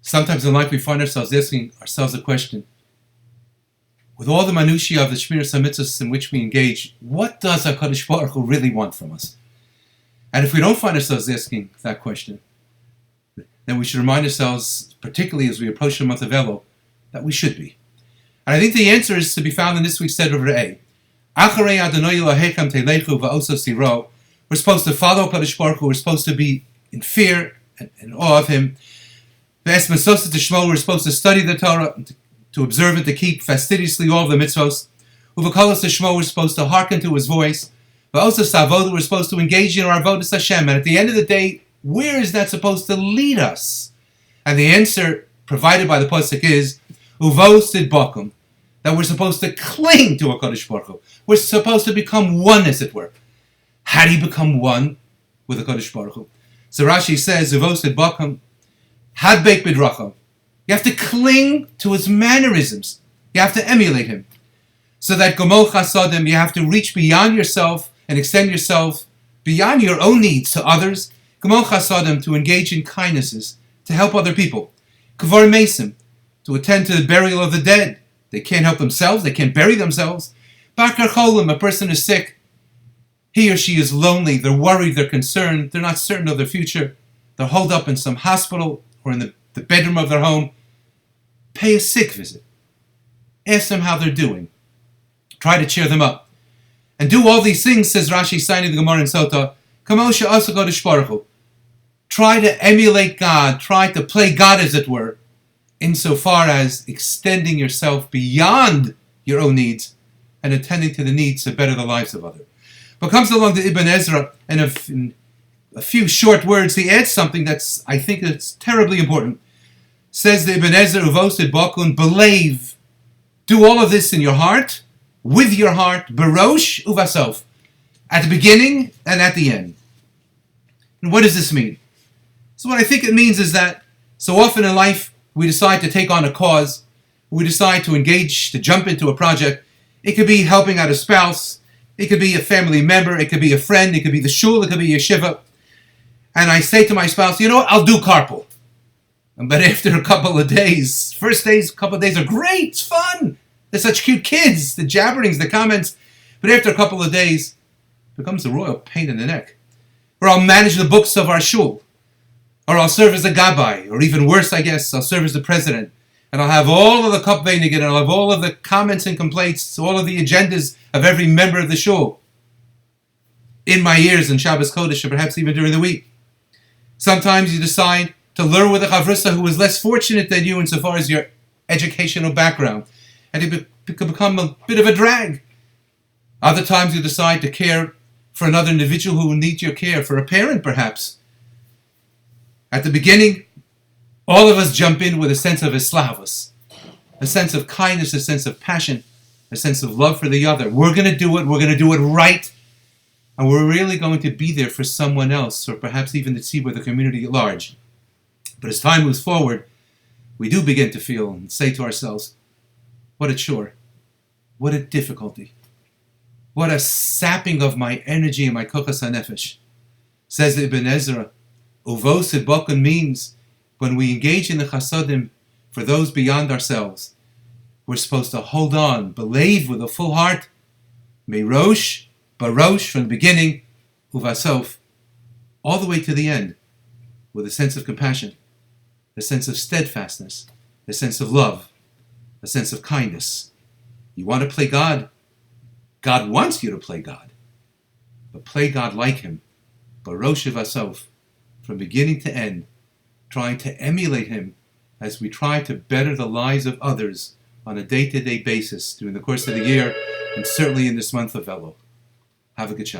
Sometimes in life we find ourselves asking ourselves a question. With all the minutiae of the Shmiras HaMitzvos in which we engage, what does HaKadosh Baruch Hu really want from us? And if we don't find ourselves asking that question, then we should remind ourselves, particularly as we approach the month of Elul, that we should be. And I think the answer is to be found in this week's Seder Re'eh. Acharei Adonai Elohechem telechu va'oso siro. We're supposed to follow HaKadosh Baruch Hu. We're supposed to be in fear and awe of Him. Ve'es mesoset Shmo. We're supposed to study the Torah, to observe it, to keep fastidiously all of the mitzvos. Uvakalos Shmo. We're supposed to hearken to His voice. Va'oso savoda. We're supposed to engage in our avodas Hashem. And at the end of the day, where is that supposed to lead us? And the answer provided by the pasuk is uvos tidbakum, that we're supposed to cling to HaKadosh Baruch Hu. We're supposed to become one, as it were. How do you become one with HaKadosh Baruch Hu? So Rashi says uvos tidbakum hadbek bidracham. You have to cling to His mannerisms. You have to emulate Him. So that gomol chasadim, you have to reach beyond yourself and extend yourself beyond your own needs to others. Gomol chasadim, to engage in kindnesses, to help other people. Kvar mesim, to attend to the burial of the dead. They can't help themselves, they can't bury themselves. Bakar cholim, a person is sick. He or she is lonely, they're worried, they're concerned, they're not certain of their future. They're holed up in some hospital or in the bedroom of their home. Pay a sick visit. Ask them how they're doing. Try to cheer them up. And do all these things, says Rashi, signing the Gemara in Sota, Kamosha Asa Kodesh Baruch Hu. Try to emulate God, try to play God, as it were, insofar as extending yourself beyond your own needs and attending to the needs to better the lives of others. But comes along to Ibn Ezra, and in a few short words, he adds something that's, I think, it's terribly important. Says the Ibn Ezra, Uvosid Bakun, believe, do all of this in your heart, with your heart, Barosh Uvasof, at the beginning and at the end. And what does this mean? So what I think it means is that so often in life we decide to take on a cause, we decide to engage, to jump into a project. It could be helping out a spouse, it could be a family member, it could be a friend, it could be the shul, it could be yeshiva. And I say to my spouse, you know what, I'll do carpool. But after a couple of days, couple of days are great, it's fun. They're such cute kids, the jabberings, the comments. But after a couple of days, it becomes a royal pain in the neck. Or I'll manage the books of our shul. Or I'll serve as a gabbai. Or even worse, I guess, I'll serve as the president. And I'll have all of the kapveinig, and I'll have all of the comments and complaints, all of the agendas of every member of the shul in my ears in Shabbos Kodesh, or perhaps even during the week. Sometimes you decide to learn with a chavrusa who is less fortunate than you insofar as your educational background. And it could become a bit of a drag. Other times you decide to care for another individual who needs your care, for a parent perhaps. At the beginning, all of us jump in with a sense of islavus, a sense of kindness, a sense of passion, a sense of love for the other. We're going to do it right, and we're really going to be there for someone else, or perhaps even the tzibur, the community at large. But as time moves forward, we do begin to feel and say to ourselves, what a chore, what a difficulty, what a sapping of my energy and my kochas hanefesh. Says Ibn Ezra, Uvos Idbokun means when we engage in the chasadim for those beyond ourselves, we're supposed to hold on, believe with a full heart, Meirosh, Barosh, from the beginning, Uvasof, all the way to the end, with a sense of compassion, a sense of steadfastness, a sense of love, a sense of kindness. You want to play God? God wants you to play God. But play God like Him, Barosh Uvasof, from beginning to end, trying to emulate Him as we try to better the lives of others on a day-to-day basis during the course of the year, and certainly in this month of Elul. Have a good Shabbat.